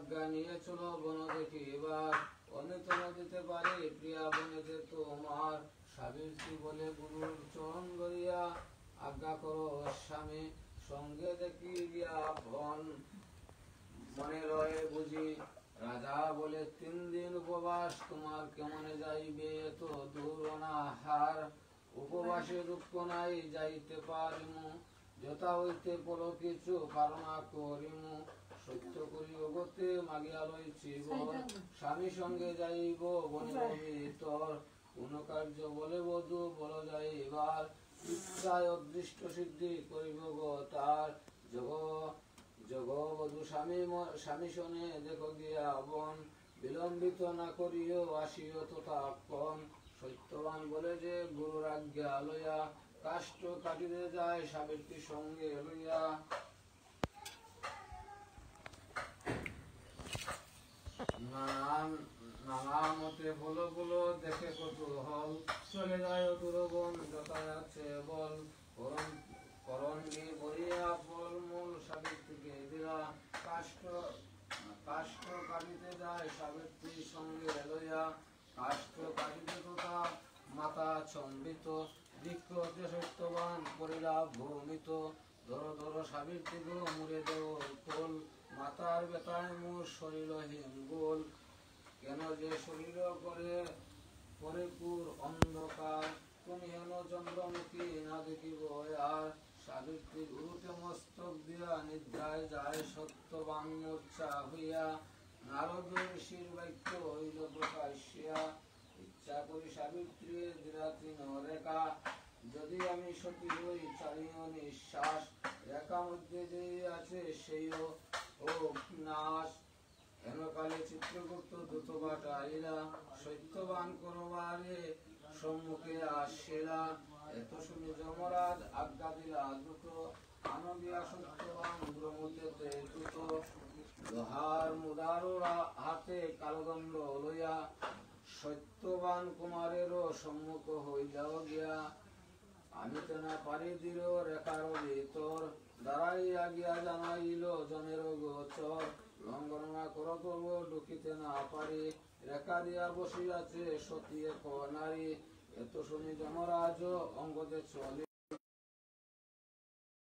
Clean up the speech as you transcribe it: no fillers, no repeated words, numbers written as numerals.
আজ্ঞা নিয়ে চলো বন দেখি এবার অনেক দিতে পারে প্রিয়া বনেতে তোমার সাবিত্রী বলে গুরুর চরণ ধরিয়া আজ্ঞা করো স্বামী সঙ্গে দেখি গিয়া বন মনে রয়ে বুঝি রাজা বলে 3 দিন উপবাস তোমার কেমনে যাইবে তো দূর অনাহার উপবাসে দুঃখ নাই যাইতে পারিমু যথা হইতে পর কিছু পারনা করিমু সত্য করি অগতে মাগিয়া লইছি বর স্বামী সঙ্গে যাইব বনের ভিতর কোন কার্য বলে বধূ বল যাইবার ইচ্ছায় অদৃষ্ট সিদ্ধি করিব গো তার জগবধূ স্বামী শোনে দেখো গিয়া বন বিলম্বিত না করিও আসিও তথাক্ষণ সত্যবান বলে যে গুরুর আজ্ঞা লইয়া কাষ্ঠ কাটিতে যায় সাবিত্রী সঙ্গে লইয়া নানা মতে বলো বলো দেখে কৌতূহল চলে যায় দুরবন যথাযাচ্ছে বল করণী বলিয়া ফল মূল সাবিত্রীকে দিলা কাষ্ঠ কাটিতে যায় সাবিত্রী সঙ্গে লইয়া কাষ্ঠ কাটিতে তথা মাতা চম্বিত বৃক্ষ হতে সত্যবান করিলা ভূমিত ধরো ধরো সাবিত্রী গো মুড়ে দেও তোল মাতার বেতায় মোর শরীর হিঙ্গোল কেন যে শরীর করে পরিপুর অন্ধকার তুমি হেন চন্দ্রমুখী না দেখিব আর সাবিত্রী গুরুতে মস্তক দিয়া নিদ্রায় যায় সত্যবান মূর্ছা হইয়া নারদ ঋষির বাক্য হইল প্রকাশ্যা ইচ্ছা করি সাবিত্রী দিরাতি রেখা যদি আমি সতী হই চালিও নিঃশ্বাস রেখা মধ্যে যে আছে সেইও ও নাশ হেনকালে চিত্রগুপ্ত দ্রুত বাটাইলা সত্যবান করবারে সম্মুখে আসেলা এত শুনি যমরাজ আজ্ঞা দিলা দ্রুত আনন্দিয়া সত্যবান ব্রহ্মতে দ্রুত লোহার মুদারোরা হাতে কালদণ্ড লইয়া সত্যবান কুমারেরও সম্মুখ হইলাও গিয়া আমি তো না পারি দৃঢ় রেখার ভিতর দাঁড়াইয়া গিয়া জানাইল জনের গোচর লঙ্ঘনা করো তবু ঢুকিতে না পারি রেখা দিয়া বসিয়াছে সতী এক নারী এত শুনি যমরাজ অঙ্গতে চলে